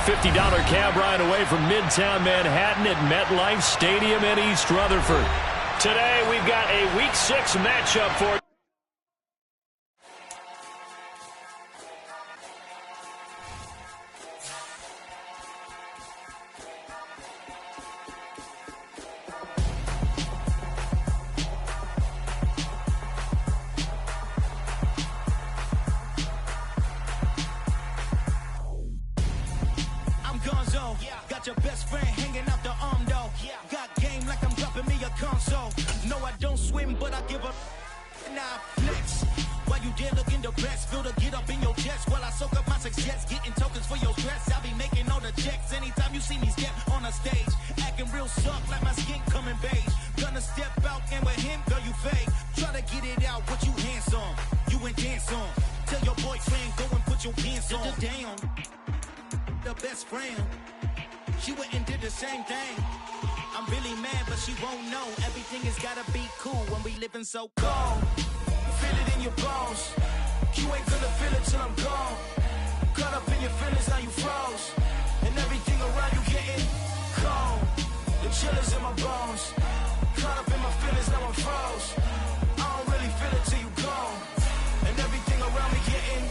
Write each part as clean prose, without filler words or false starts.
$50 cab ride away from Midtown Manhattan at MetLife Stadium in East Rutherford. Today, we've got a Week 6 matchup for Got your best friend hanging out the arm though. Got game like I'm dropping me a console. No, I don't swim, but I give up. Nah, flex. While you there looking the best, feel the get up in your chest while I soak up my success, getting tokens for your stress. I'll be making all the checks anytime you see me step on a stage, acting real suck like my skin coming beige. Gonna step out and with him, girl, you fake. Try to get it out, what you handsome, you ain't dance on. Tell your boyfriend go and put your pants on. Down, the best friend. She went and did the same thing. I'm really mad, but she won't know. Everything has gotta be cool when we living so cold. Feel it in your bones. You ain't gonna feel it till I'm gone. Caught up in your feelings, now you froze. And everything around you getting cold. The chill is in my bones. Caught up in my feelings, now I'm froze. I don't really feel it till you gone. And everything around me getting,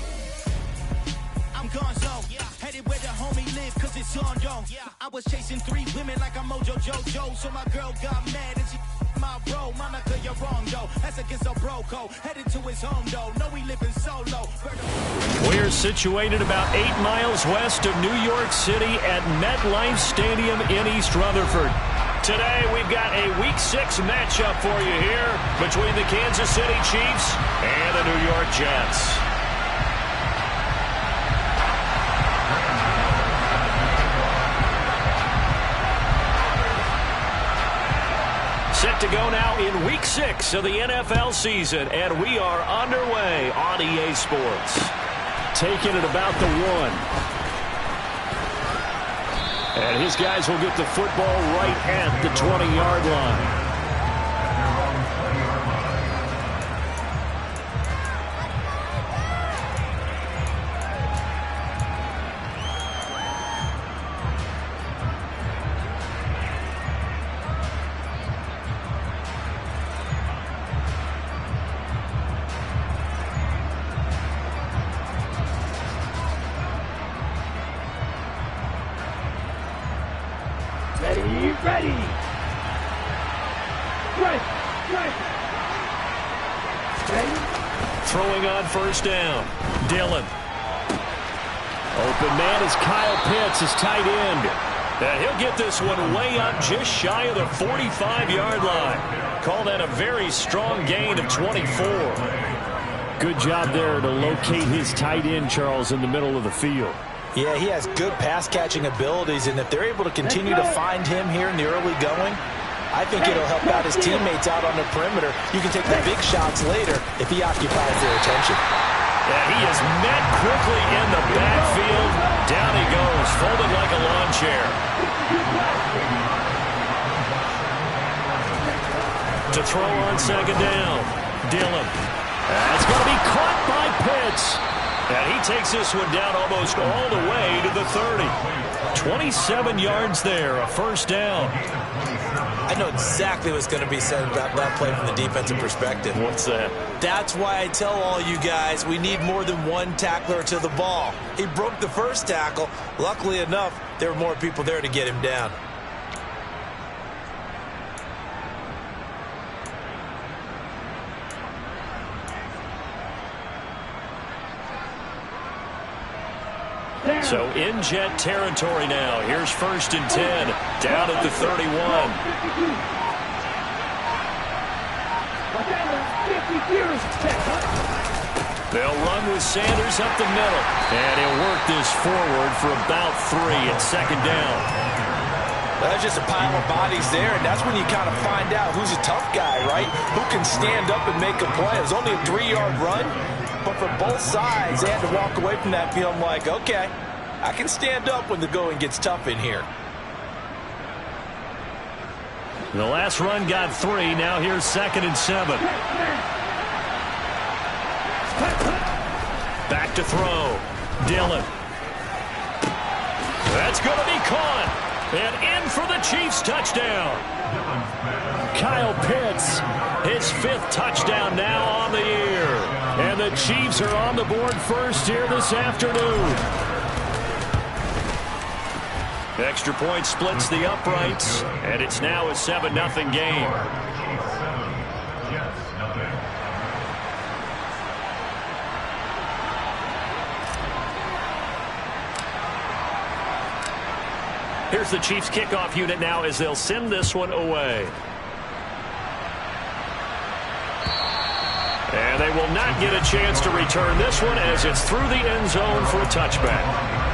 I'm gone zone. Headed where the homie live, cause it's on though. I was chasing 3 women like I'm Mojo Jojo. So my girl got mad and she my bro. Monica, you're wrong though. That's against a bro code. Headed to his home though. No, we living solo. We're situated about 8 miles west of New York City at MetLife Stadium in East Rutherford. Today, we've got a Week 6 matchup for you here between the Kansas City Chiefs and the New York Jets. Set to go now in Week 6 of the NFL season, and we are underway on EA Sports. Taking it about the 1. And his guys will get the football right at the 20-yard line. Ready. Throwing on first down. Dillon. Open man is Kyle Pitts, his tight end. And he'll get this one way up just shy of the 45-yard line. Call that a very strong gain of 24. Good job there to locate his tight end, Charles, in the middle of the field. Yeah, he has good pass-catching abilities, and if they're able to continue to find him here in the early going, I think it'll help out his teammates out on the perimeter. You can take the big shots later if he occupies their attention. And he is met quickly in the backfield. Down he goes, folded like a lawn chair. To throw on second down, Dillon. It's going to be caught by Pitts. And he takes this one down almost all the way to the 30. 27 yards there, a first down. I know exactly what's going to be said about that play from the defensive perspective. What's that? That's why I tell all you guys we need more than one tackler to the ball. He broke the first tackle. Luckily enough, there were more people there to get him down. So in Jet territory now. Here's first and 10 down at the 31. They'll run with Sanders up the middle. And he'll work this forward for about 3 at second down. That's just a pile of bodies there, and that's when you kind of find out who's a tough guy, right? Who can stand up and make a play. It was only a 3-yard run, but for both sides, they had to walk away from that feeling like, okay, I can stand up when the going gets tough in here. The last run got 3. Now here's second and 7. Back to throw. Dillon. That's going to be caught. And in for the Chiefs touchdown. Kyle Pitts, his 5th touchdown now on the year. And the Chiefs are on the board first here this afternoon. Extra point splits the uprights, and it's now a 7-0 game. Here's the Chiefs kickoff unit now as they'll send this one away. And they will not get a chance to return this one as it's through the end zone for a touchback.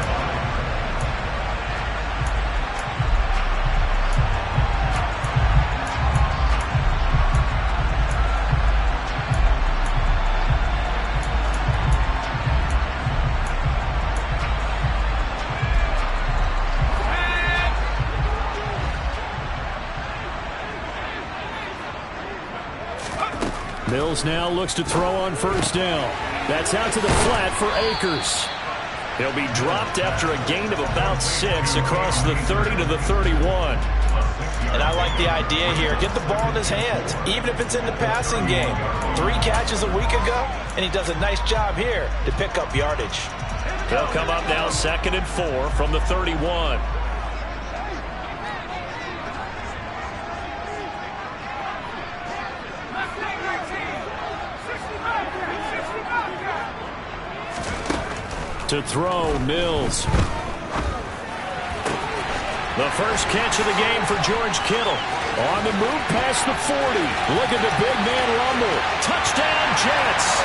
Mills now looks to throw on first down. That's out to the flat for Akers. He'll be dropped after a gain of about 6 across the 30 to the 31. And I like the idea here. Get the ball in his hands, even if it's in the passing game. 3 catches a week ago, and he does a nice job here to pick up yardage. They'll come up now 2nd and 4 from the 31. To throw, Mills. The first catch of the game for George Kittle. On the move past the 40. Look at the big man rumble. Touchdown, Jets.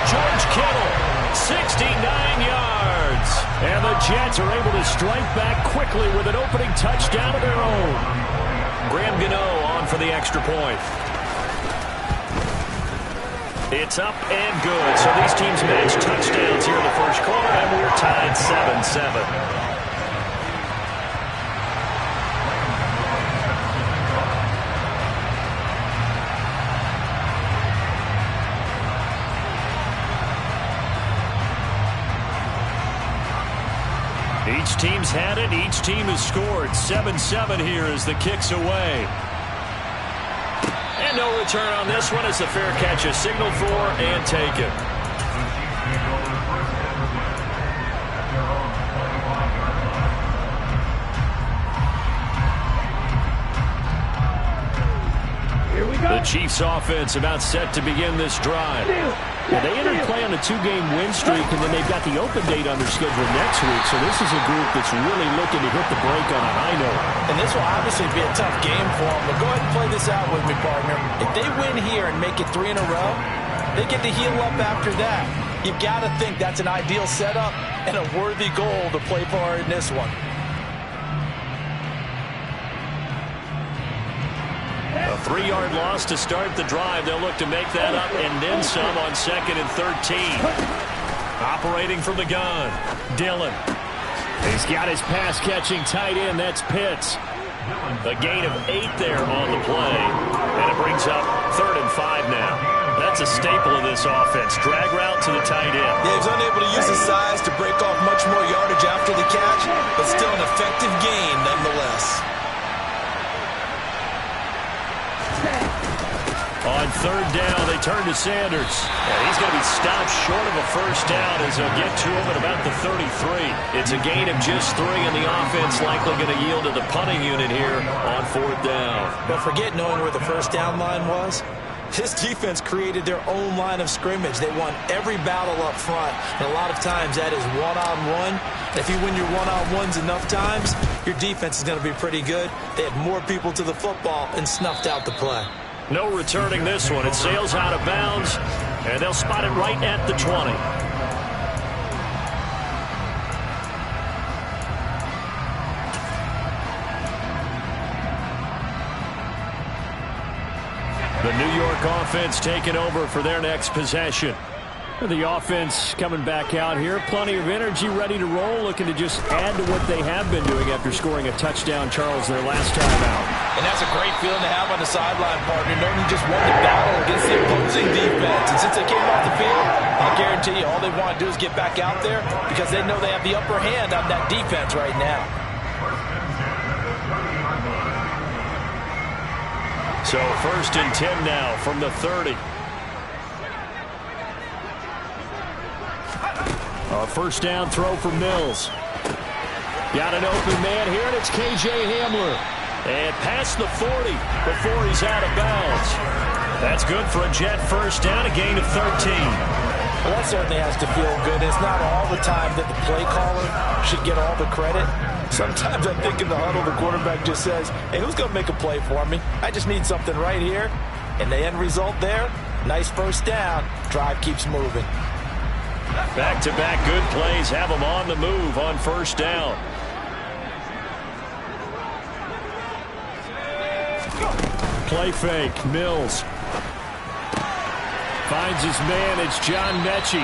George Kittle, 69 yards. And the Jets are able to strike back quickly with an opening touchdown of their own. Graham Gano on for the extra point. It's up and good. So these teams match touchdowns here in the first quarter, and we're tied 7-7. Each team's had it. Each team has scored. 7-7 here as the kick's away. And no return on this one as the fair catch is signaled for and taken. Here we go. The Chiefs offense about set to begin this drive. Now, they entered play on a 2-game win streak, and then they've got the open date on their schedule next week. So this is a group that's really looking to hit the break on a high note. And this will obviously be a tough game for them. But go ahead and play this out with me, partner. If they win here and make it 3 in a row, they get to heal up after that. You've got to think that's an ideal setup and a worthy goal to play for in this one. A 3-yard loss to start the drive. They'll look to make that up and then some on 2nd and 13. Operating from the gun, Dillon. He's got his pass-catching tight end. That's Pitts. A gain of 8 there on the play. And it brings up 3rd and 5 now. That's a staple of this offense. Drag route to the tight end. Yeah, he's unable to use his size to break off much more yardage after the catch, but still an effective gain nonetheless. On 3rd down, they turn to Sanders. And he's going to be stopped short of a first down as they'll get to him at about the 33. It's a gain of just 3, and the offense likely going to yield to the punting unit here on 4th down. But forget knowing where the first down line was. This defense created their own line of scrimmage. They won every battle up front, and a lot of times that is one-on-one. If you win your one-on-ones enough times, your defense is going to be pretty good. They had more people to the football and snuffed out the play. No returning this one. It sails out of bounds, and they'll spot it right at the 20. The New York offense taking over for their next possession. The offense coming back out here. Plenty of energy, ready to roll, looking to just add to what they have been doing after scoring a touchdown, Charles, their last time out. And that's a great feeling to have on the sideline, partner, knowing you just won the battle against the opposing defense. And since they came off the field, I guarantee you all they want to do is get back out there because they know they have the upper hand on that defense right now. So 1st and 10 now from the 30. A first down throw for Mills. Got an open man here, and it's K.J. Hamler. And past the 40 before he's out of bounds. That's good for a Jet first down, a gain of 13. Well, that certainly has to feel good. It's not all the time that the play caller should get all the credit. Sometimes I think in the huddle, the quarterback just says, hey, who's going to make a play for me? I just need something right here. And the end result there, nice first down. Drive keeps moving. Back-to-back good plays have them on the move on first down. Play fake. Mills finds his man. It's John Mechie.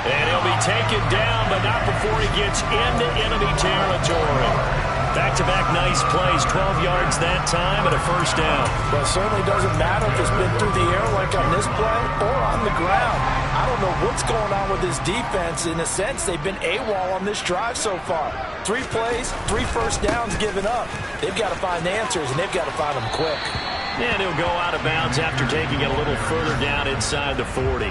And he'll be taken down, but not before he gets into enemy territory. Back-to-back nice plays. 12 yards that time and a first down. Well, it certainly doesn't matter if it's been through the air like on this play or on the ground. I don't know what's going on with this defense. In a sense, they've been AWOL on this drive so far. 3 plays, 3 first downs given up. They've got to find answers, and they've got to find them quick. And he'll go out of bounds after taking it a little further down inside the 40.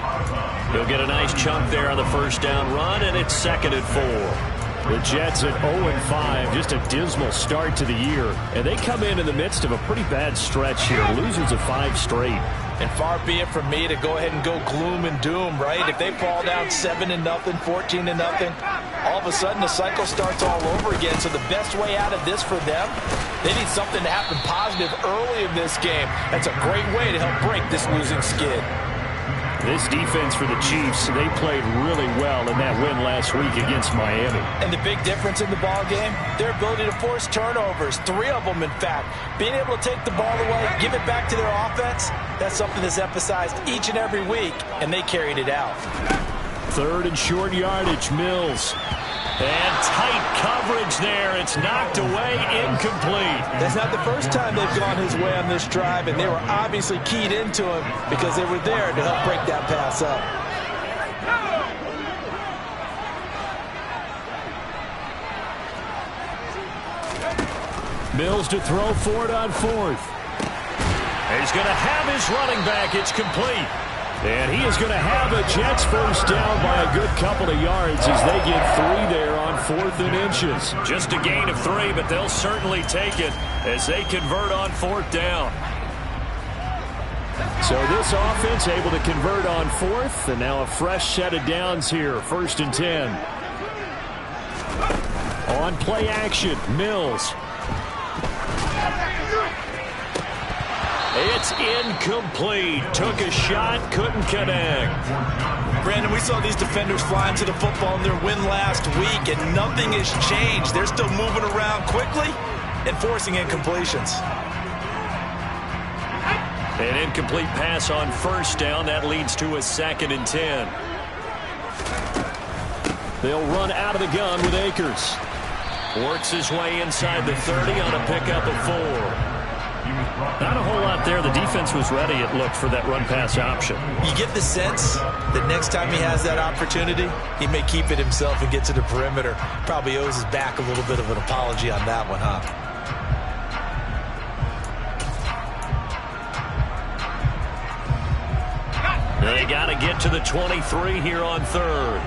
He'll get a nice chunk there on the first down run, and it's 2nd and 4. The Jets at 0-5, just a dismal start to the year. And they come in the midst of a pretty bad stretch here. Losers of 5 straight. And far be it from me to go ahead and go gloom and doom, right? If they fall down 7-0, 14-0, all of a sudden the cycle starts all over again. So the best way out of this for them, they need something to happen positive early in this game. That's a great way to help break this losing skid. This defense for the Chiefs, they played really well in that win last week against Miami. And the big difference in the ball game, their ability to force turnovers, 3 of them in fact. Being able to take the ball away, give it back to their offense, that's something that's emphasized each and every week, and they carried it out. 3rd and short yardage, Mills. And tight coverage there. It's knocked away, incomplete. That's not the first time they've gone his way on this drive, and they were obviously keyed into him because they were there to help break that pass up. Mills to throw for it on 4th. He's going to have his running back. It's complete. And he is going to have a Jets first down by a good couple of yards as they get 3 there on 4th and inches. Just a gain of 3, but they'll certainly take it as they convert on 4th down. So this offense able to convert on 4th, and now a fresh set of downs here. 1st and 10. On play action, Mills. It's incomplete. Took a shot, couldn't connect. Brandon, we saw these defenders flying to the football in their win last week, and nothing has changed. They're still moving around quickly and forcing incompletions. An incomplete pass on first down. That leads to a 2nd and 10. They'll run out of the gun with Akers. Works his way inside the 30 on a pickup of 4. Not a whole lot there. The defense was ready, it looked, for that run-pass option. You get the sense that next time he has that opportunity, he may keep it himself and get to the perimeter. Probably owes his back a little bit of an apology on that one, huh? They got to get to the 23 here on 3rd.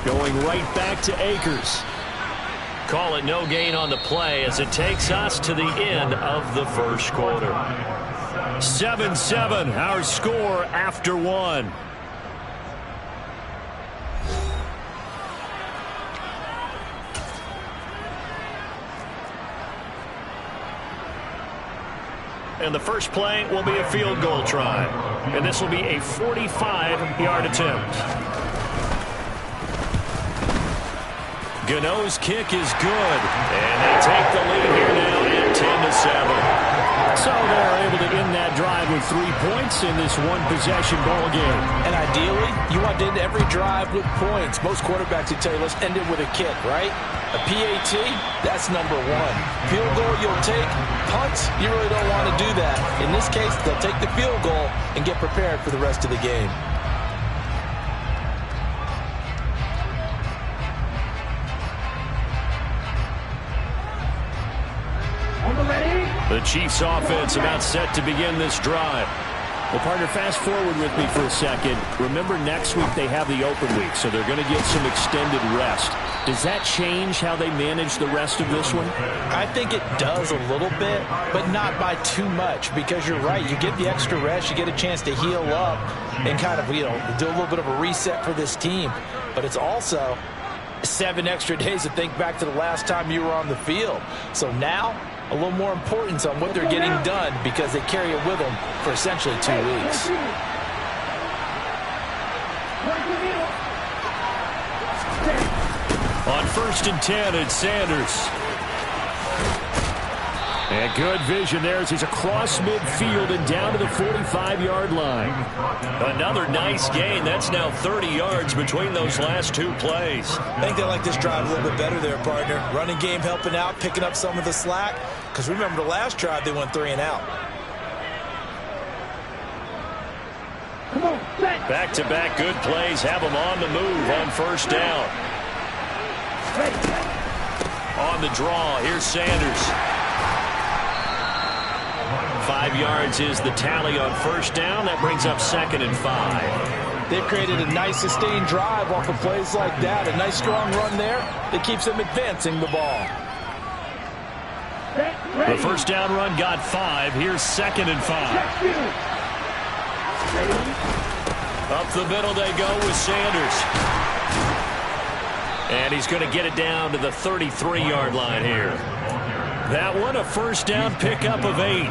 Going right back to Akers. Call it no gain on the play as it takes us to the end of the first quarter. 7-7, our score after 1. And the first play will be a field goal try. And this will be a 45-yard attempt. Gano's kick is good, and they take the lead here now at 10-7. So they're able to end that drive with 3 points in this one-possession ball game. And ideally, you want to end every drive with points. Most quarterbacks would tell you, let's end it with a kick, right? A PAT, that's number one. Field goal you'll take. Punts, you really don't want to do that. In this case, they'll take the field goal and get prepared for the rest of the game. The Chiefs offense about set to begin this drive. Well, partner, fast forward with me for a second. Remember, next week they have the open week, so they're going to get some extended rest. Does that change how they manage the rest of this one? I think it does a little bit, but not by too much, because you're right. You get the extra rest, you get a chance to heal up and kind of, do a little bit of a reset for this team. But it's also 7 extra days to think back to the last time you were on the field. So now, a little more importance on what they're getting done because they carry it with them for essentially 2 weeks. On 1st and 10, it's Sanders. And good vision there as he's across midfield and down to the 45-yard line. Another nice gain. That's now 30 yards between those last 2 plays. I think they like this drive a little bit better there, partner. Running game helping out, picking up some of the slack. Because remember the last drive, they went 3 and out. Back-to-back good plays have them on the move on 1st down. On the draw, here's Sanders. 5 yards is the tally on 1st down. That brings up 2nd and 5. They've created a nice sustained drive off of plays like that. A nice strong run there that keeps them advancing the ball. The 1st down run got 5. Here's 2nd and 5. Up the middle they go with Sanders. And he's going to get it down to the 33-yard line here. That one, a 1st down pickup of 8.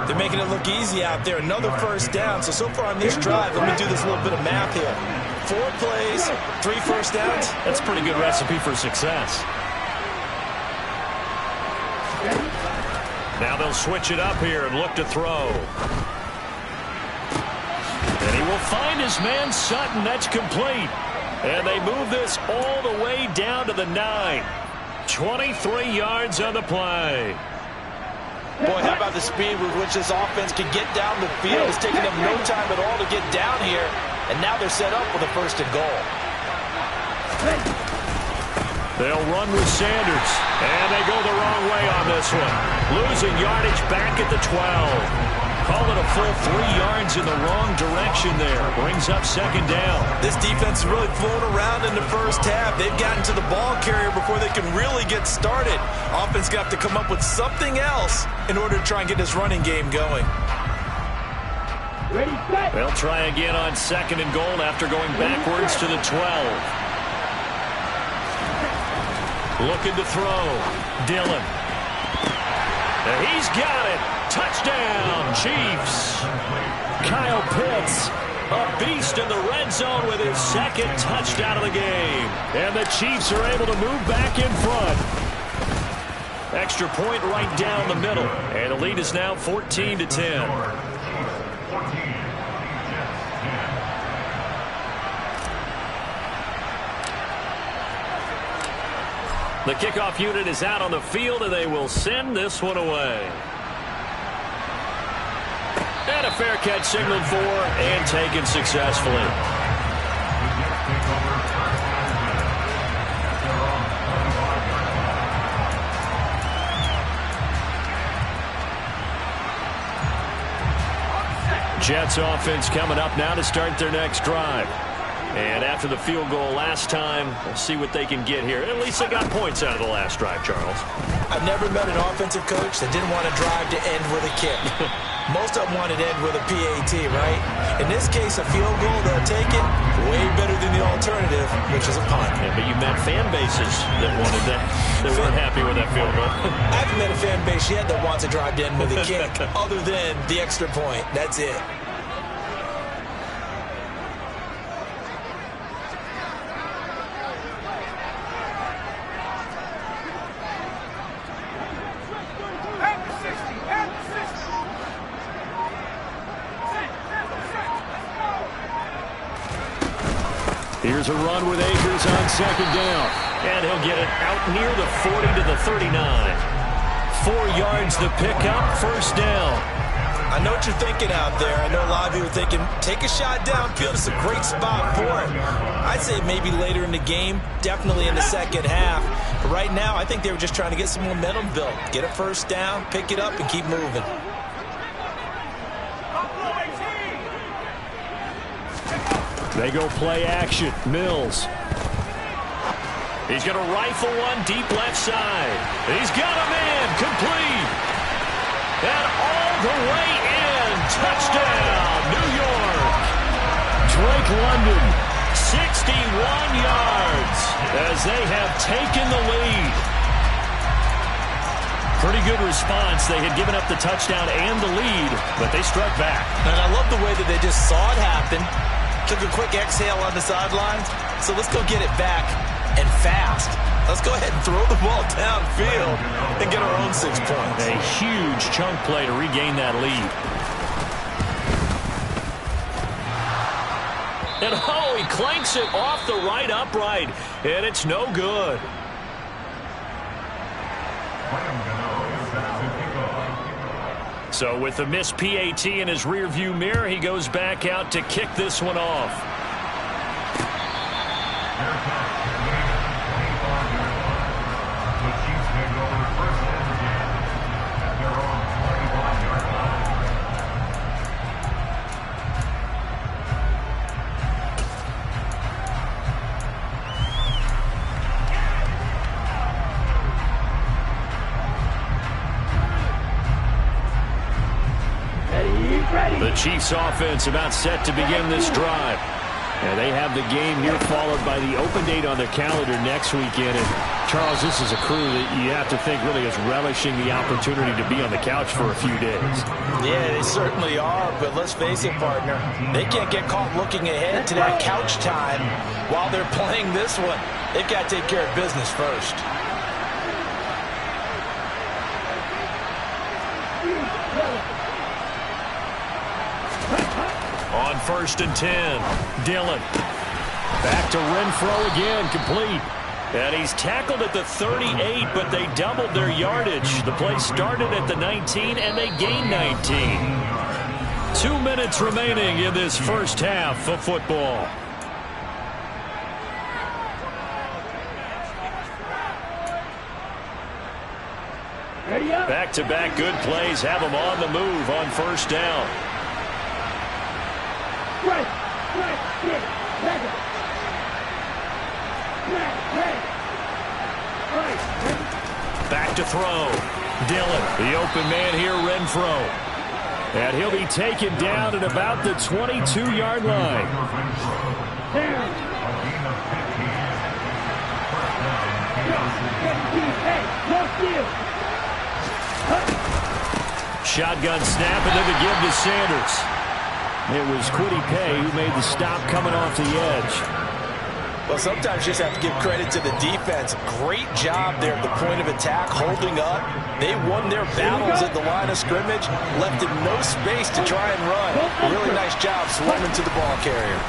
They're making it look easy out there. Another 1st down. So far on this drive, let me do this little bit of math here. 4 plays, 3 1st downs. That's a pretty good recipe for success. Now they'll switch it up here and look to throw. And he will find his man Sutton. That's complete. And they move this all the way down to the 9. 23 yards on the play. Boy, how about the speed with which this offense can get down the field? It's taking them no time at all to get down here. And now they're set up with a 1st and goal. They'll run with Sanders. And they go the wrong way on this one. Losing yardage back at the 12. Call it a full 3 yards in the wrong direction there. Brings up 2nd down. This defense is really flown around in the 1st half. They've gotten to the ball carrier before they can really get started. Offense got to come up with something else in order to try and get this running game going. They'll try again on 2nd and goal after going backwards to the 12. Looking to throw. Dillon. And he's got it. Touchdown, Chiefs. Kyle Pitts, a beast in the red zone with his 2nd touchdown of the game. And the Chiefs are able to move back in front. Extra point right down the middle. And the lead is now 14-10. The kickoff unit is out on the field, and they will send this one away. And a fair catch signaled for and taken successfully. Jets offense coming up now to start their next drive. And after the field goal last time, we'll see what they can get here. At least they got points out of the last drive, Charles. I've never met an offensive coach that didn't want to drive to end with a kick. Most of them wanted to end with a PAT, right? In this case, a field goal, they'll take it way better than the alternative, which is a punt. Yeah, but you met fan bases that wanted that, that weren't happy with that field goal. I haven't met a fan base yet that wants to drive to end with a kick, other than the extra point. That's it. Here's a run with Akers on second down. And he'll get it out near the 40 to the 39. 4 yards the pickup, first down. I know what you're thinking out there. I know a lot of you are thinking, take a shot downfield. It's a great spot for it. I'd say maybe later in the game, definitely in the second half. But right now, I think they were just trying to get some momentum built. Get a first down, pick it up, and keep moving. They go play action. Mills. He's going to rifle one deep left side. He's got him in. Complete. And all the way in. Touchdown, New York. Drake London, 61 yards as they have taken the lead. Pretty good response. They had given up the touchdown and the lead, but they struck back. And I love the way that they just saw it happen. Took a quick exhale on the sidelines. So let's go get it back and fast. Let's go ahead and throw the ball downfield and get our own 6 points. A huge chunk play to regain that lead. And oh, he clanks it off the right upright, and it's no good. So with the missed PAT in his rearview mirror, he goes back out to kick this one off. The Chiefs offense about set to begin this drive. And they have the game here followed by the open date on their calendar next weekend. And Charles, this is a crew that you have to think really is relishing the opportunity to be on the couch for a few days. Yeah, they certainly are, but let's face it, partner. They can't get caught looking ahead to that couch time while they're playing this one. They've got to take care of business first. On 1st and 10, Dillon. Back to Renfro again, complete. And he's tackled at the 38, but they doubled their yardage. The play started at the 19, and they gained 19. 2 minutes remaining in this first half of football. Back-to-back good plays have them on the move on first down. Back to throw. Dillon, the open man here, Renfro. And he'll be taken down at about the 22-yard line. Shotgun snap, and then the give to Sanders. It was Kwity Paye who made the stop coming off the edge. Well, sometimes you just have to give credit to the defense. Great job there at the point of attack, holding up. They won their battles at the line of scrimmage, left him no space to try and run. Really nice job swarming to the ball carrier.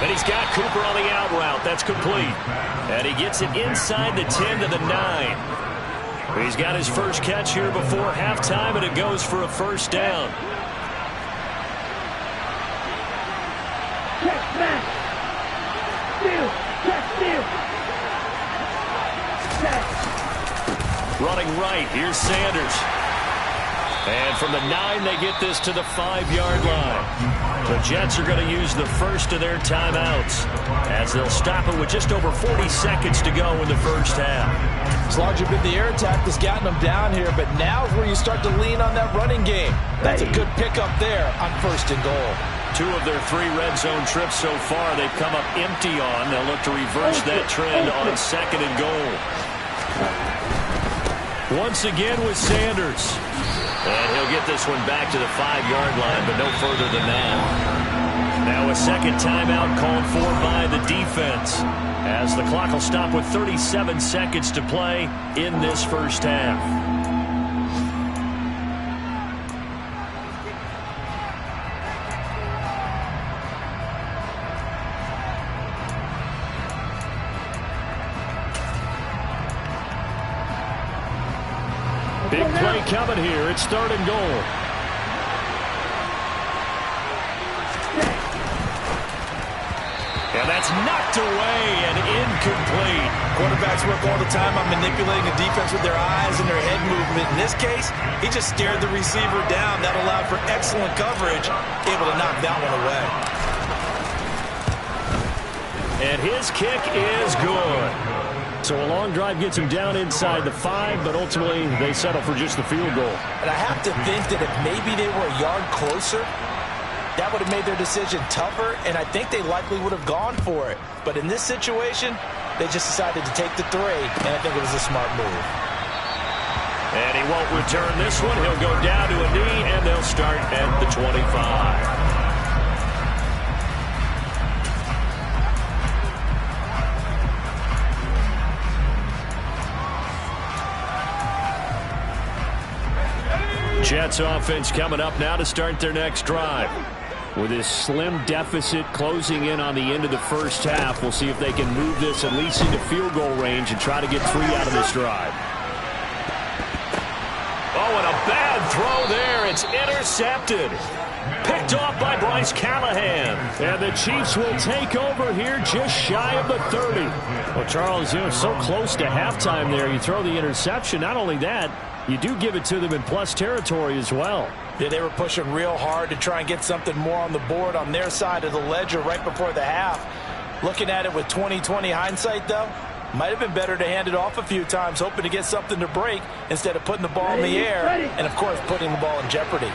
And he's got Cooper on the out route. That's complete. And he gets it inside the 10 to the 9. He's got his first catch here before halftime, and it goes for a first down. Running right, here's Sanders. And from the 9, they get this to the 5-yard line. The Jets are going to use the first of their timeouts as they'll stop it with just over 40 seconds to go in the first half. It's largely been the air attack that's gotten them down here, but now is where you start to lean on that running game. That's a good pickup there on 1st and goal. 2 of their 3 red zone trips so far they've come up empty on. They'll look to reverse that trend on 2nd and goal. Once again with Sanders. And he'll get this one back to the 5-yard line, but no further than that. Now a second timeout called for by the defense, as the clock will stop with 37 seconds to play in this first half. Big play coming here. It's 3rd and goal. And that's knocked away and incomplete. Quarterbacks work all the time on manipulating the defense with their eyes and their head movement. In this case, he just stared the receiver down. That allowed for excellent coverage, able to knock that one away. And his kick is good. So a long drive gets him down inside the 5, but ultimately they settle for just the field goal. And I have to think that if maybe they were a yard closer, that would have made their decision tougher, and I think they likely would have gone for it. But in this situation, they just decided to take the 3, and I think it was a smart move. And he won't return this one. He'll go down to a knee, and they'll start at the 25. Jets offense coming up now to start their next drive. With this slim deficit closing in on the end of the first half, we'll see if they can move this at least into field goal range and try to get 3 out of this drive. Oh, and a bad throw there. It's intercepted. Picked off by Bryce Callahan. And the Chiefs will take over here just shy of the 30. Well, Charles, so close to halftime there. You throw the interception. Not only that, you do give it to them in plus territory as well. Yeah, they were pushing real hard to try and get something more on the board on their side of the ledger right before the half. Looking at it with 20/20 hindsight, though, might have been better to hand it off a few times, hoping to get something to break instead of putting the ball in the air and, of course, putting the ball in jeopardy.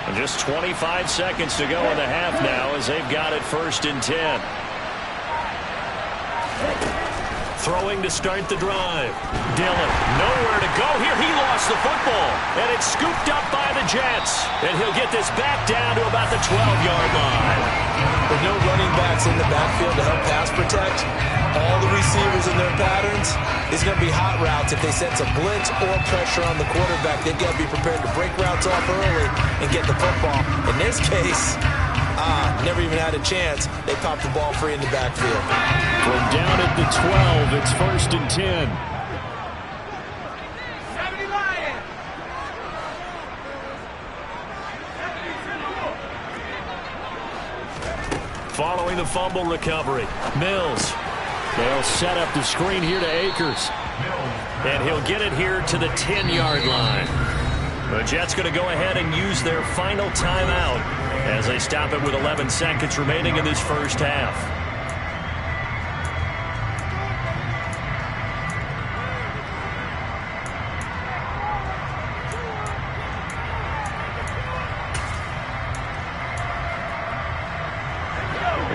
And just 25 seconds to go in the half now as they've got it 1st and 10. Throwing to start the drive. Dillon, nowhere to go here. He lost the football. And it's scooped up by the Jets. And he'll get this back down to about the 12-yard line. With no running backs in the backfield to help pass protect, all the receivers in their patterns is going to be hot routes. If they sense a blitz or pressure on the quarterback, they've got to be prepared to break routes off early and get the football. In this case, never even had a chance. They popped the ball free in the backfield. From down at the 12, it's 1st and 10. Following the fumble recovery, Mills. They'll set up the screen here to Akers. And he'll get it here to the 10-yard line. The Jets going to go ahead and use their final timeout as they stop it with 11 seconds remaining in this first half.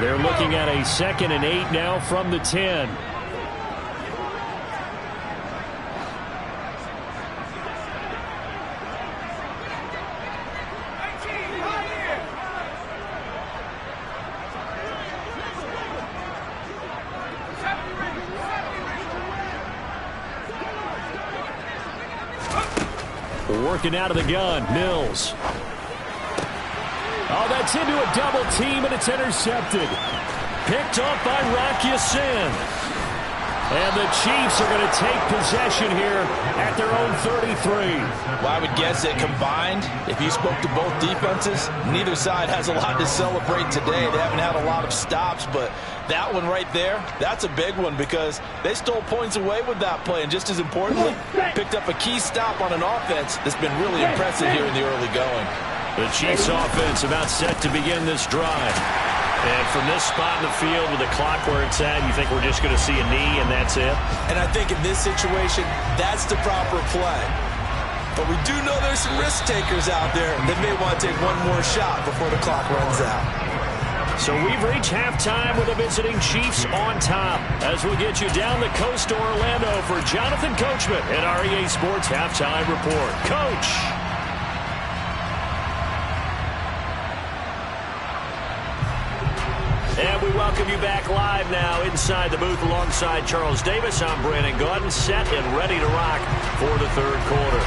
They're looking at a 2nd and 8 now from the 10. Working out of the gun, Mills. Oh, that's into a double team, and it's intercepted. Picked off by Rock Ya-Sin. And the Chiefs are going to take possession here at their own 33. Well, I would guess that combined, if you spoke to both defenses, neither side has a lot to celebrate today. They haven't had a lot of stops, but that one right there, that's a big one because they stole points away with that play. And just as importantly, picked up a key stop on an offense that's been really impressive here in the early going. The Chiefs offense about set to begin this drive. And from this spot in the field with the clock where it's at, you think we're just going to see a knee and that's it? And I think in this situation, that's the proper play. But we do know there's some risk takers out there that may want to take one more shot before the clock runs out. So we've reached halftime with the visiting Chiefs on top. As we'll get you down the coast to Orlando for Jonathan Coachman and our EA Sports Halftime Report. Coach! And we welcome you back live now inside the booth alongside Charles Davis. I'm Brandon Gaudin, set and ready to rock for the third quarter.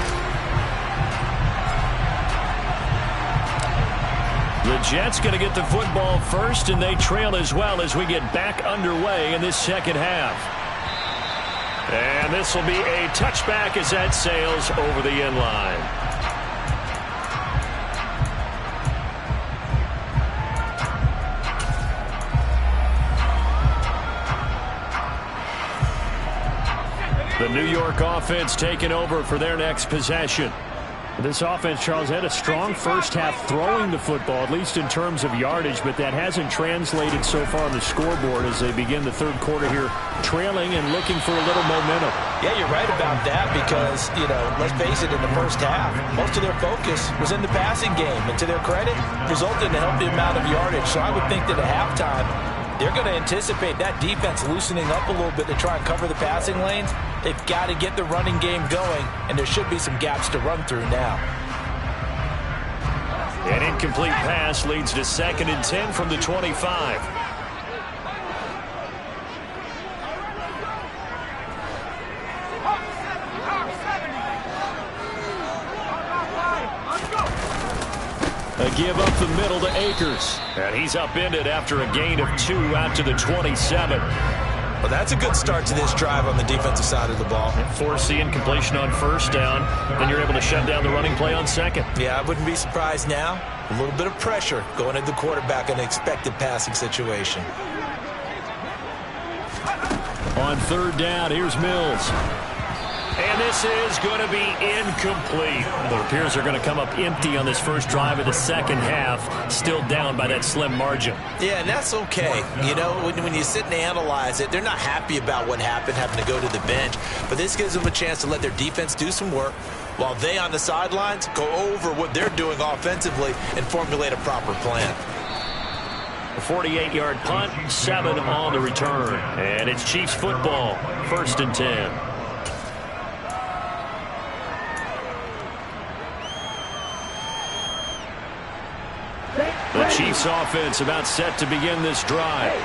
The Jets going to get the football first, and they trail as well as we get back underway in this second half. And this will be a touchback as that sails over the end line. The New York offense taking over for their next possession. This offense, Charles, had a strong first half throwing the football, at least in terms of yardage, but that hasn't translated so far on the scoreboard as they begin the third quarter here, trailing and looking for a little momentum. Yeah, you're right about that because, let's face it, in the first half, most of their focus was in the passing game, and to their credit, resulted in a healthy amount of yardage. So I would think that at halftime, they're going to anticipate that defense loosening up a little bit to try and cover the passing lanes. They've got to get the running game going, and there should be some gaps to run through now. An incomplete pass leads to 2nd and 10 from the 25. A give up the middle to Akers. And he's upended after a gain of 2 out to the 27. Well, that's a good start to this drive on the defensive side of the ball. Force the incompletion on first down. Then you're able to shut down the running play on second. Yeah, I wouldn't be surprised now. A little bit of pressure going at the quarterback in an expected passing situation. On third down, here's Mills. And this is going to be incomplete. The Rapiers are going to come up empty on this first drive of the second half, still down by that slim margin. Yeah, and that's okay. When you sit and analyze it, they're not happy about what happened, having to go to the bench. But this gives them a chance to let their defense do some work while they on the sidelines go over what they're doing offensively and formulate a proper plan. A 48-yard punt, 7 on the return. And it's Chiefs football, 1st and 10. The Chiefs offense about set to begin this drive.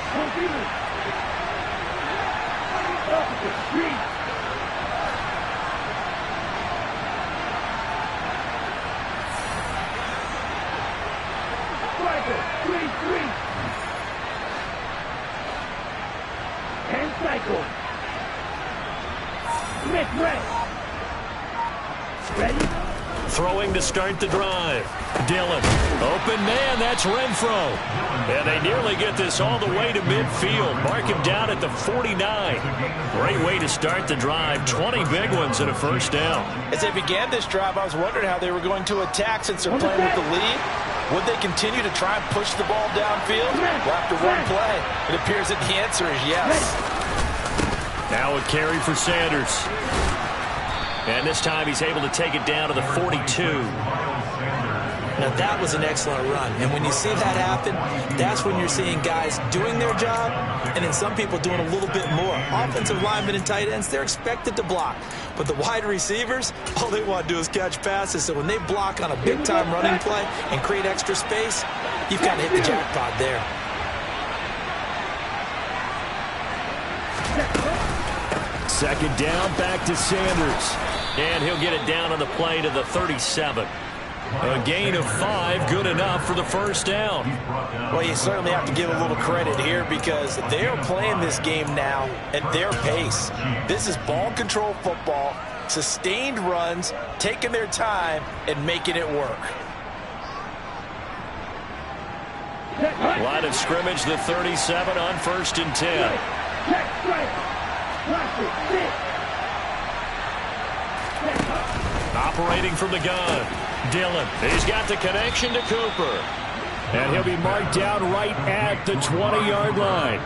Throwing to start the drive. Dillon. Open man, that's Renfro. And they nearly get this all the way to midfield. Mark him down at the 49. Great way to start the drive. 20 big ones and a first down. As they began this drive, I was wondering how they were going to attack since they're playing with the lead. Would they continue to try and push the ball downfield? Well, after one play, it appears that the answer is yes. Now a carry for Sanders. And this time he's able to take it down to the 42. Now, that was an excellent run. And when you see that happen, that's when you're seeing guys doing their job and then some people doing a little bit more. Offensive linemen and tight ends, they're expected to block. But the wide receivers, all they want to do is catch passes. So when they block on a big-time running play and create extra space, you've got to hit the jackpot there. Second down, back to Sanders. And he'll get it down on the play to the 37. A gain of 5, good enough for the first down. Well, you certainly have to give a little credit here because they're playing this game now at their pace. This is ball control football, sustained runs, taking their time, and making it work. Line of scrimmage, the 37 on 1st and 10. Operating from the gun, Dillon. He's got the connection to Cooper. And he'll be marked down right at the 20-yard line.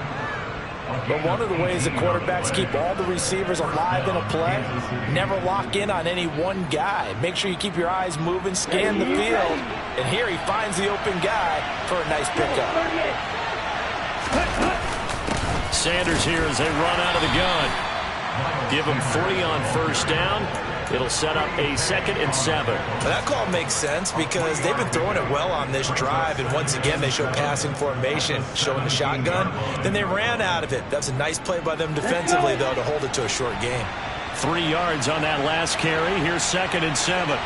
But one of the ways the quarterbacks keep all the receivers alive in a play, never lock in on any one guy. Make sure you keep your eyes moving, scan the field. And here he finds the open guy for a nice pickup. Sanders here as they run out of the gun. Give him 3 on first down. It'll set up a 2nd and 7. That call makes sense because they've been throwing it well on this drive, and once again they show passing formation, showing the shotgun. Then they ran out of it. That's a nice play by them defensively, though, to hold it to a short game. 3 yards on that last carry. Here's 2nd and 7.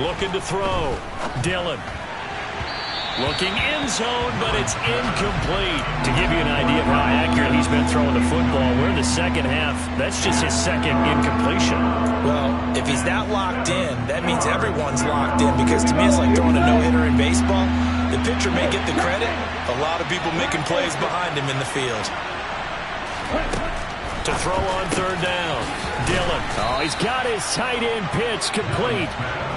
Looking to throw. Dillon. Looking end zone, but it's incomplete. To give you an idea of how accurate he's been throwing the football, we're in the second half. That's just his second incompletion. Well, if he's that locked in, that means everyone's locked in, because to me it's like throwing a no-hitter in baseball. The pitcher may get the credit. A lot of people making plays behind him in the field. To throw on third down. Dillon. Oh, he's got his tight end pitch complete.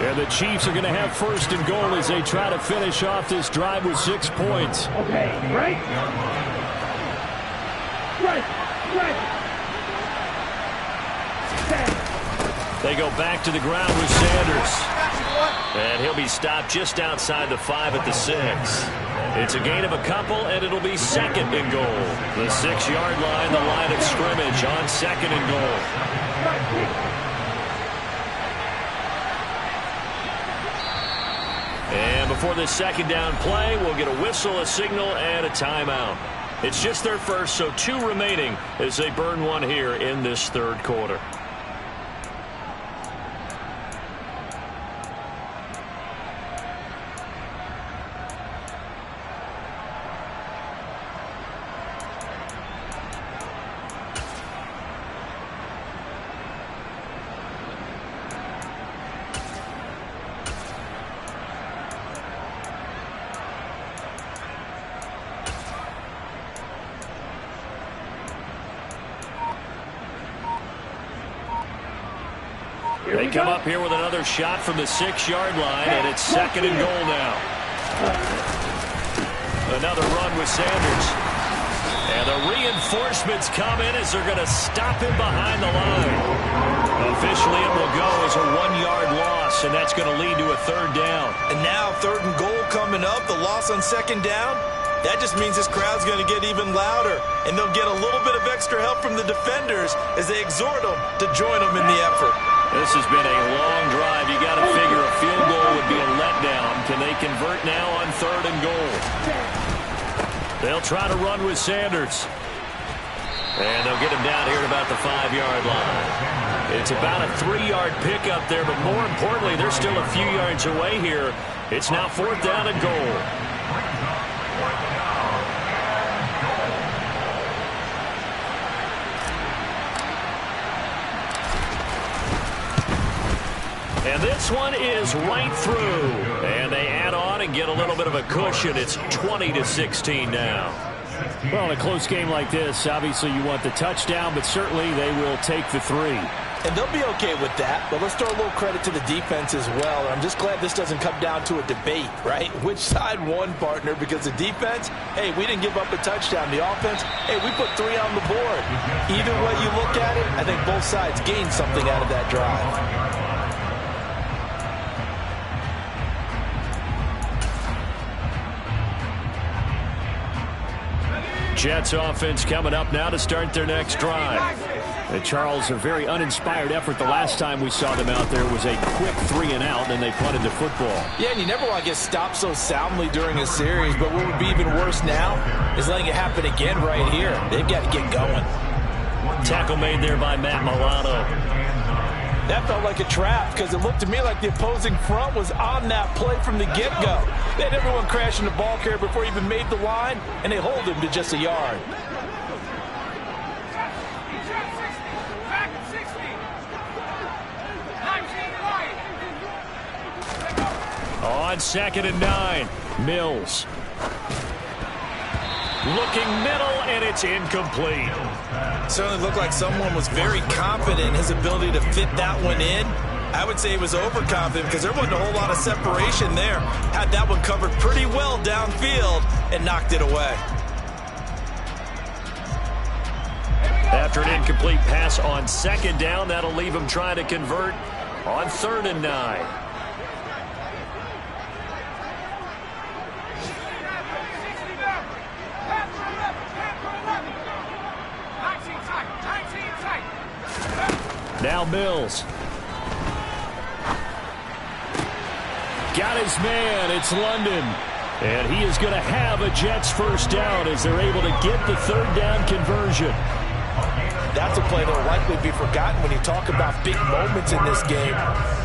And the Chiefs are going to have first and goal as they try to finish off this drive with 6 points. Okay, right. They go back to the ground with Sanders. And he'll be stopped just outside the 5 at the 6. It's a gain of a couple, and it'll be second and goal. The 6-yard line, the line of scrimmage on second and goal. And before this second down play, we'll get a whistle, a signal, and a timeout. It's just their first, so 2 remaining as they burn one here in this third quarter. They come up here with another shot from the 6-yard line, and it's second and goal now. Another run with Sanders. And the reinforcements come in as they're going to stop him behind the line. Officially, it will go as a 1-yard loss, and that's going to lead to a third down. And now third and goal coming up, the loss on second down. That just means this crowd's going to get even louder, and they'll get a little bit of extra help from the defenders as they exhort them to join them in the effort. This has been a long drive. You got to figure a field goal would be a letdown. Can they convert now on third and goal? They'll try to run with Sanders. And they'll get him down here at about the 5-yard line. It's about a 3-yard pickup there, but more importantly, they're still a few yards away here. It's now fourth down and goal. And this one is right through. And they add on and get a little bit of a cushion. It's 20-16 now. Well, in a close game like this, obviously you want the touchdown, but certainly they will take the 3. And they'll be okay with that, but let's throw a little credit to the defense as well. And I'm just glad this doesn't come down to a debate, right? Which side won, partner? Because the defense, hey, we didn't give up a touchdown. The offense, hey, we put 3 on the board. Either way you look at it, I think both sides gained something out of that drive. Jets offense coming up now to start their next drive. And Charles, a very uninspired effort the last time we saw them out there was a quick 3 and out, and they punted the football. Yeah, and you never want to get stopped so soundly during a series, but what would be even worse now is letting it happen again right here. They've got to get going. Tackle made there by Matt Milano. That felt like a trap because it looked to me like the opposing front was on that play from the get-go. They had everyone crashing the ball carrier before he even made the line, and they hold him to just a yard. On second and 9, Mills. Looking middle, and it's incomplete. Certainly looked like someone was very confident in his ability to fit that one in. I would say he was overconfident because there wasn't a whole lot of separation there. Had that one covered pretty well downfield and knocked it away. After an incomplete pass on second down, that'll leave him trying to convert on third and 9. Now Mills. Got his man. It's London. And he is going to have a Jets first down as they're able to get the third down conversion. That's a play that will likely be forgotten when you talk about big moments in this game.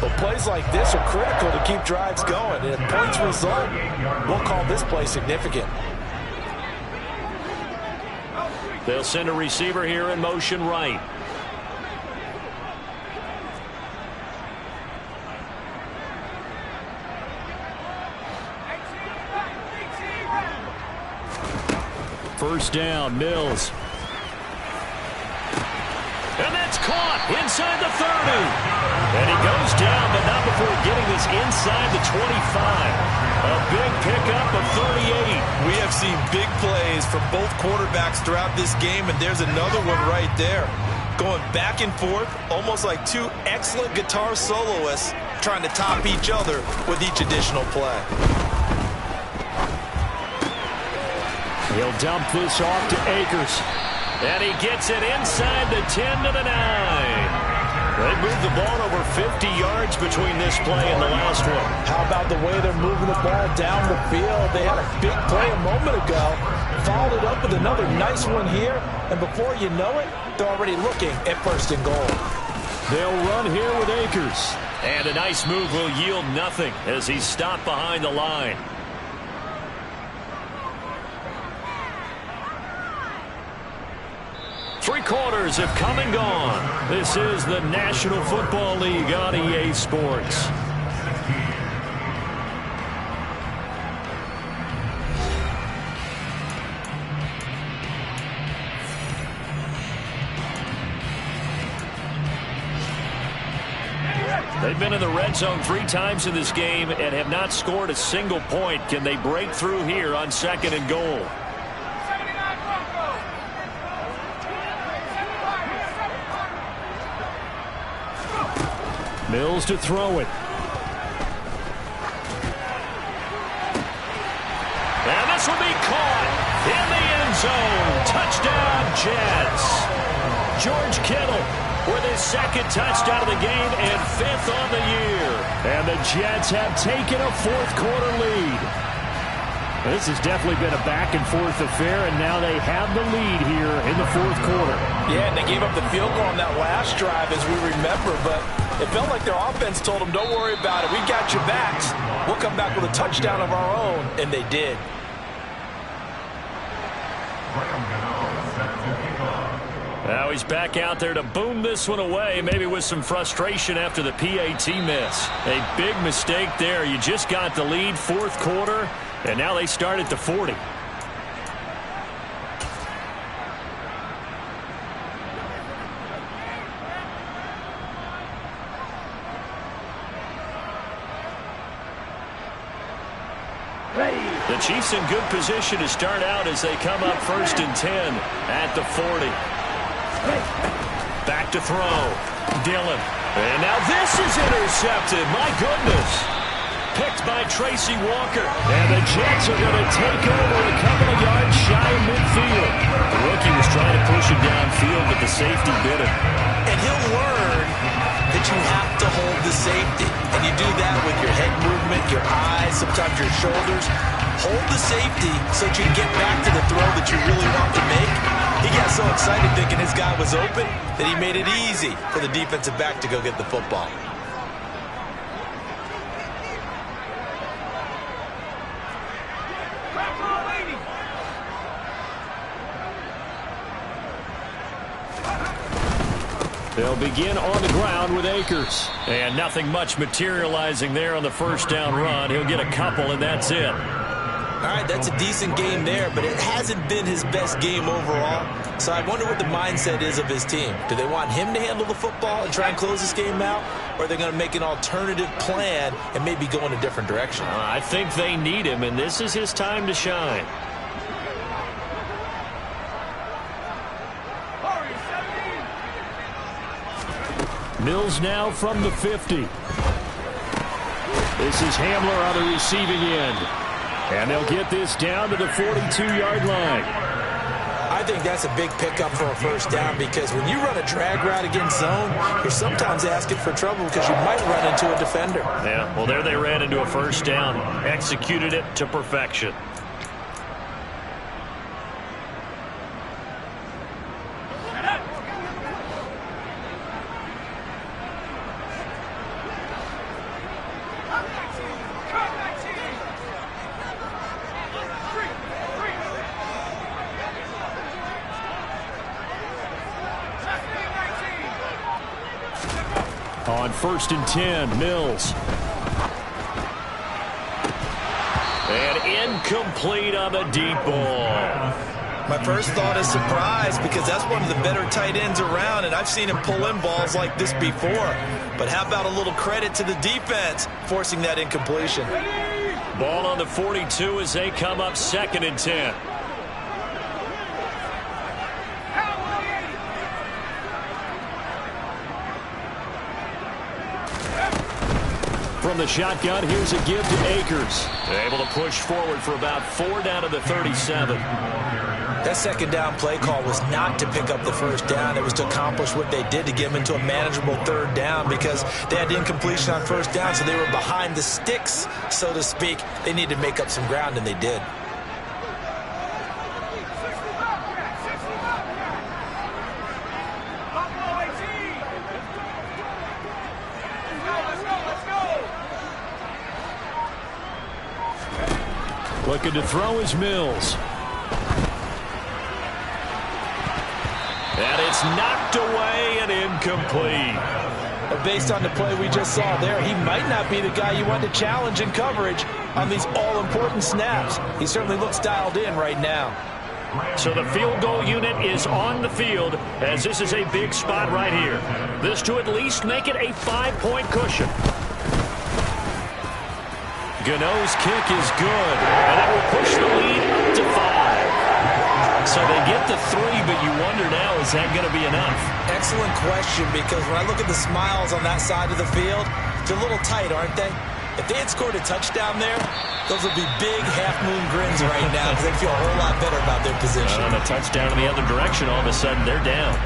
But plays like this are critical to keep drives going. And if points result, we'll call this play significant. They'll send a receiver here in motion right. First down, Mills. And that's caught inside the 30. And he goes down, but not before getting this inside the 25. A big pickup of 38. We have seen big plays from both quarterbacks throughout this game, and there's another one right there. Going back and forth, almost like two excellent guitar soloists trying to top each other with each additional play. He'll dump this off to Akers. And he gets it inside the 10 to the 9. They moved the ball over 50 yards between this play and the last one. How about the way they're moving the ball down the field? They had a big play a moment ago, followed it up with another nice one here, and before you know it, they're already looking at first and goal. They'll run here with Akers. And a nice move will yield nothing as he's stopped behind the line. Three quarters have come and gone. This is the National Football League on EA Sports. They've been in the red zone 3 times in this game and have not scored a single point. Can they break through here on 2nd and goal? Mills to throw it. And this will be caught in the end zone. Touchdown, Jets. George Kittle with his 2nd touchdown of the game and 5th on the year. And the Jets have taken a 4th quarter lead. This has definitely been a back-and-forth affair, and now they have the lead here in the 4th quarter. Yeah, and they gave up the field goal on that last drive, as we remember, but it felt like their offense told them, don't worry about it. We got your backs. We'll come back with a touchdown of our own, and they did. Now he's back out there to boom this one away, maybe with some frustration after the PAT miss. A big mistake there. You just got the lead, 4th quarter, and now they start at the 40. The Chiefs in good position to start out as they come up 1st and 10 at the 40. Back to throw. Dillon. And now this is intercepted. My goodness. Picked by Tracy Walker. And the Jets are going to take over a couple of yards shy of midfield. The rookie was trying to push him downfield, but the safety bit him. And he'll learn that you have to hold the safety. And you do that with your head movement, your eyes, sometimes your shoulders. Hold the safety so that you can get back to the throw that you really want to make. He got so excited thinking his guy was open that he made it easy for the defensive back to go get the football. They'll begin on the ground with Akers. And nothing much materializing there on the 1st down run. He'll get a couple, and that's it. All right, that's a decent game there, but it hasn't been his best game overall. So I wonder what the mindset is of his team. Do they want him to handle the football and try and close this game out? Or are they going to make an alternative plan and maybe go in a different direction? I think they need him, and this is his time to shine. Mills now from the 50. This is Hamler on the receiving end. And they'll get this down to the 42-yard line. I think that's a big pickup for a 1st down because when you run a drag route against zone, you're sometimes asking for trouble because you might run into a defender. Yeah, well, there they ran into a 1st down. Executed it to perfection. On 1st and 10, Mills. And incomplete on the deep ball. My first thought is surprise because that's one of the better tight ends around, and I've seen him pull in balls like this before. But how about a little credit to the defense forcing that incompletion? Ball on the 42 as they come up 2nd and 10. From the shotgun, here's a give to Akers. Able to push forward for about 4 down to the 37. That second down play call was not to pick up the first down. It was to accomplish what they did to get them into a manageable 3rd down because they had incompletion on 1st down, so they were behind the sticks, so to speak. They needed to make up some ground, and they did. Looking to throw is Mills. And it's knocked away and incomplete. But based on the play we just saw there, he might not be the guy you want to challenge in coverage on these all-important snaps. He certainly looks dialed in right now. So the field goal unit is on the field as this is a big spot right here. This to at least make it a 5-point cushion. Gano's kick is good, and that will push the lead up to 5. So they get the 3, but you wonder now, is that going to be enough? Excellent question, because when I look at the smiles on that side of the field, they're a little tight, aren't they? If they had scored a touchdown there, those would be big half-moon grins right now because they feel a whole lot better about their position. And a touchdown in the other direction, all of a sudden they're down.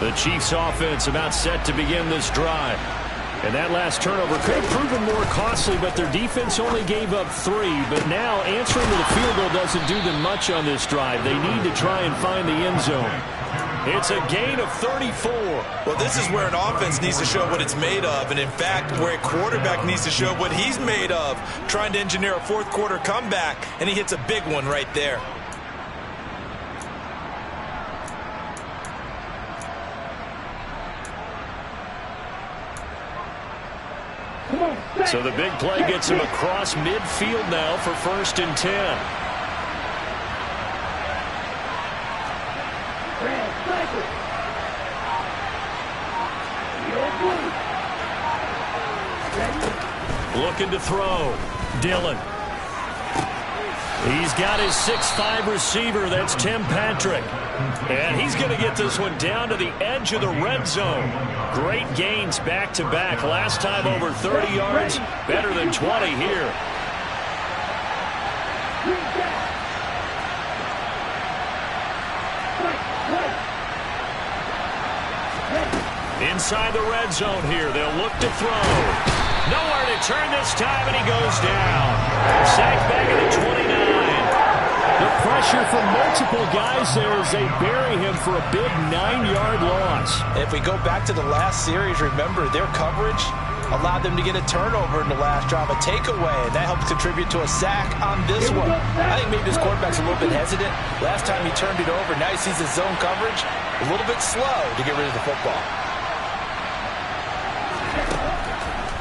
The Chiefs offense about set to begin this drive. And that last turnover could have proven more costly, but their defense only gave up 3. But now answering to the field goal doesn't do them much on this drive. They need to try and find the end zone. It's a gain of 34. Well, this is where an offense needs to show what it's made of. And in fact, where a quarterback needs to show what he's made of. Trying to engineer a 4th quarter comeback, and he hits a big one right there. So the big play gets him across midfield now for 1st and 10. Looking to throw. Dillon. He's got his 6'5" receiver. That's Tim Patrick. And he's going to get this one down to the edge of the red zone. Great gains back-to-back. Last time over 30 yards. Better than 20 here. Inside the red zone here. They'll look to throw. Nowhere to turn this time, and he goes down. Sacked back at the 29. The pressure from multiple guys there as they bury him for a big 9-yard loss. If we go back to the last series, remember their coverage allowed them to get a turnover in the last drive, a takeaway, and that helped contribute to a sack on this one. I think maybe this quarterback's a little bit hesitant. Last time he turned it over, now he sees his zone coverage a little bit slow to get rid of the football.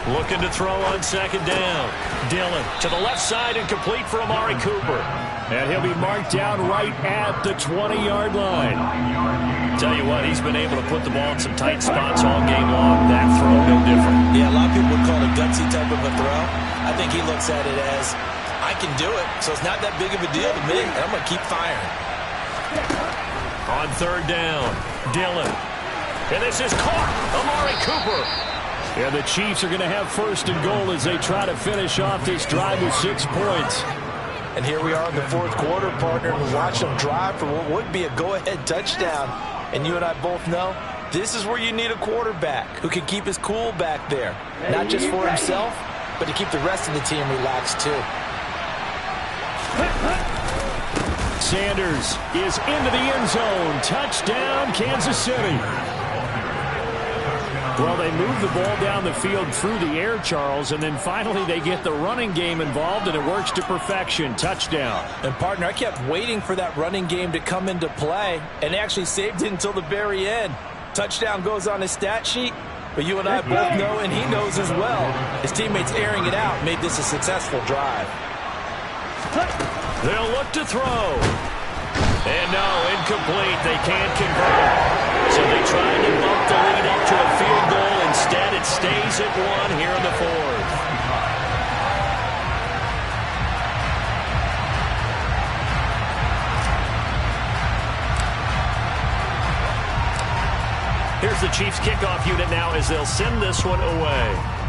Looking to throw on 2nd down. Dillon to the left side and complete for Amari Cooper. And he'll be marked down right at the 20-yard line. Tell you what, he's been able to put the ball in some tight spots all game long. That throw, no different. Yeah, a lot of people would call it a gutsy type of a throw. I think he looks at it as, I can do it, so it's not that big of a deal to me, and I'm going to keep firing. On 3rd down, Dillon. And this is caught. Amari Cooper. And the Chiefs are going to have 1st and goal as they try to finish off this drive with 6 points. And here we are in the 4th quarter, partner, and watch them drive for what would be a go-ahead touchdown. And you and I both know this is where you need a quarterback who can keep his cool back there. Not just for himself, but to keep the rest of the team relaxed too. Sanders is into the end zone. Touchdown, Kansas City. Well, they move the ball down the field through the air, Charles, and then finally they get the running game involved, and it works to perfection. Touchdown. And, partner, I kept waiting for that running game to come into play, and actually saved it until the very end. Touchdown goes on his stat sheet, but you and I both know, and he knows as well, his teammates airing it out made this a successful drive. They'll look to throw. And no, incomplete. They can't convert. So they tried to bump the lead up to a field goal. Instead, it stays at 1 here in the fourth. Here's the Chiefs kickoff unit now as they'll send this one away.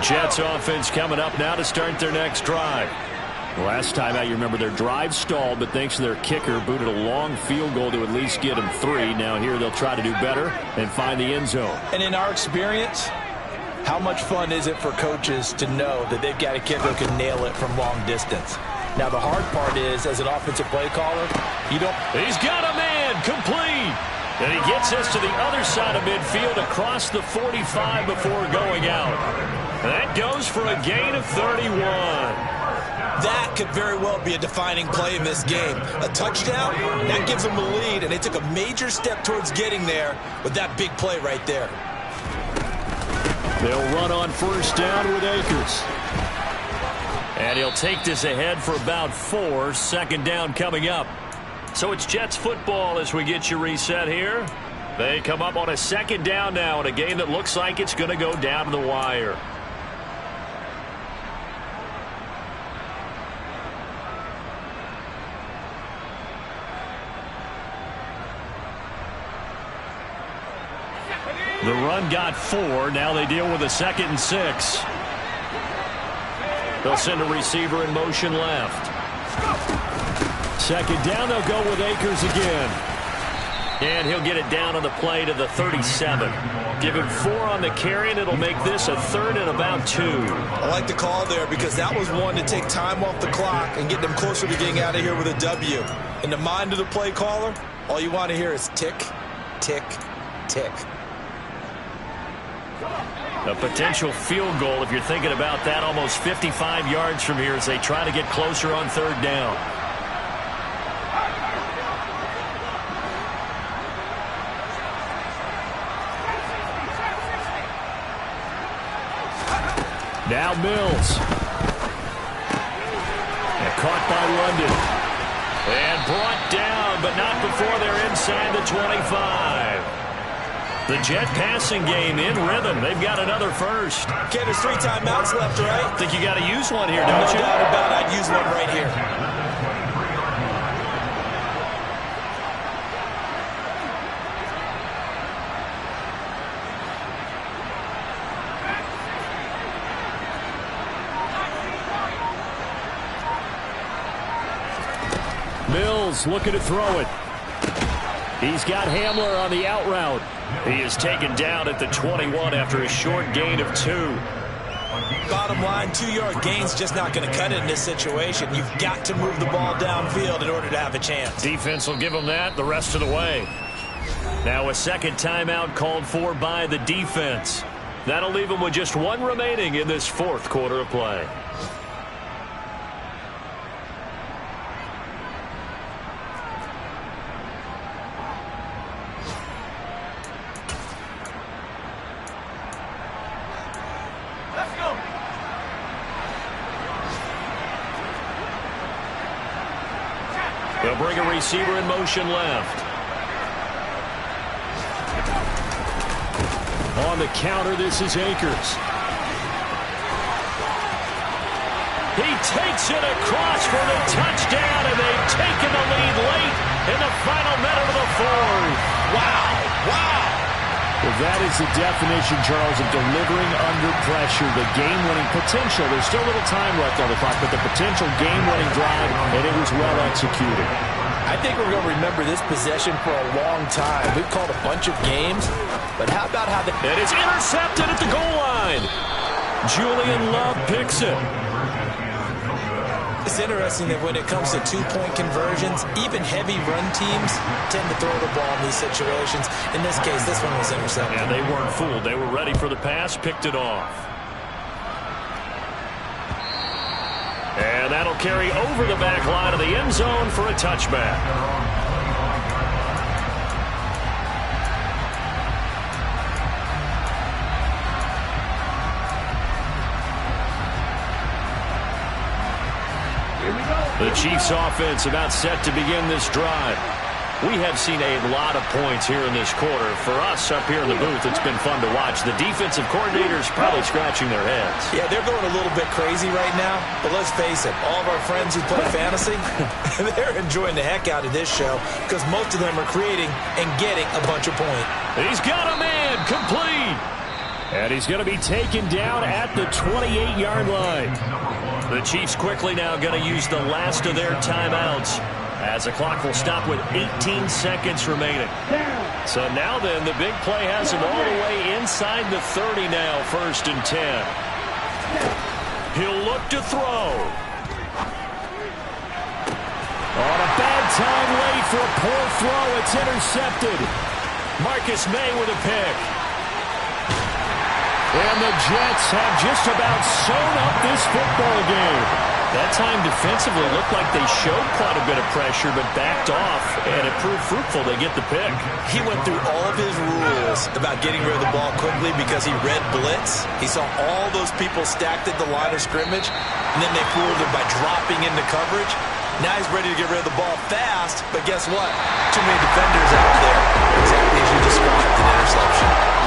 Jets offense coming up now to start their next drive. Last time out, you remember their drive stalled, but thanks to their kicker, booted a long field goal to at least get them 3. Now here they'll try to do better and find the end zone. And in our experience, how much fun is it for coaches to know that they've got a kicker who can nail it from long distance? Now the hard part is, as an offensive play caller, you don't... He's got a man, complete. And he gets us to the other side of midfield across the 45 before going out. That goes for a gain of 31. That could very well be a defining play in this game. A touchdown, that gives them the lead, and they took a major step towards getting there with that big play right there. They'll run on first down with Akers. And he'll take this ahead for about 4. Second down coming up. So it's Jets football as we get you reset here. They come up on a second down now in a game that looks like it's going to go down to the wire. The run got 4. Now they deal with a 2nd and 6. They'll send a receiver in motion left. Second down, they'll go with Akers again. And he'll get it down on the play to the 37. Give him 4 on the carry, and it'll make this a 3rd and about 2. I like the call there because that was one to take time off the clock and get them closer to getting out of here with a W. In the mind of the play caller, all you want to hear is tick, tick, tick. A potential field goal, if you're thinking about that, almost 55 yards from here as they try to get closer on 3rd down. Now Mills. And caught by London. And brought down, but not before they're inside the 25. The Jet passing game in rhythm. They've got another first. Okay, there's 3 timeouts left, right? Think you got to use one here, don't you? No doubt about it. I'd use one right here. Mills looking to throw it. He's got Hamler on the out route. He is taken down at the 21 after a short gain of 2. Bottom line, 2-yard gain's just not going to cut it in this situation. You've got to move the ball downfield in order to have a chance. Defense will give them that the rest of the way. Now a second timeout called for by the defense. That'll leave them with just 1 remaining in this 4th quarter of play. They'll bring a receiver in motion left. On the counter, this is Akers. He takes it across for the touchdown, and they've taken the lead late in the final minute of the 4th. Wow, wow. The that is the definition, Charles, of delivering under pressure. The game-winning potential. There's still a little time left on the clock, but the potential game-winning drive, and it was well executed. I think we're going to remember this possession for a long time. We've called a bunch of games, but how about how the... And it's intercepted at the goal line. Julian Love picks it. It's interesting that when it comes to two-point conversions, even heavy run teams tend to throw the ball in these situations. In this case, this one was intercepted. Yeah, they weren't fooled. They were ready for the pass, picked it off. And that'll carry over the back line of the end zone for a touchback. The Chiefs offense about set to begin this drive. We have seen a lot of points here in this quarter. For us up here in the booth, it's been fun to watch. The defensive coordinators probably scratching their heads. Yeah, they're going a little bit crazy right now. But let's face it, all of our friends who play fantasy, they're enjoying the heck out of this show because most of them are creating and getting a bunch of points. He's got a man, complete. And he's going to be taken down at the 28-yard line. The Chiefs quickly now going to use the last of their timeouts, as the clock will stop with 18 seconds remaining. So now then, the big play has him all the way inside the 30 now, 1st and 10. He'll look to throw. On a bad time late for a poor throw. It's intercepted. Marcus May with a pick. And the Jets have just about sewn up this football game. That time defensively looked like they showed quite a bit of pressure, but backed off, and it proved fruitful. They get the pick. He went through all of his rules about getting rid of the ball quickly because he read blitz. He saw all those people stacked at the line of scrimmage, and then they fooled him by dropping into coverage. Now he's ready to get rid of the ball fast, but guess what? Too many defenders out there. Exactly as you described, an interception.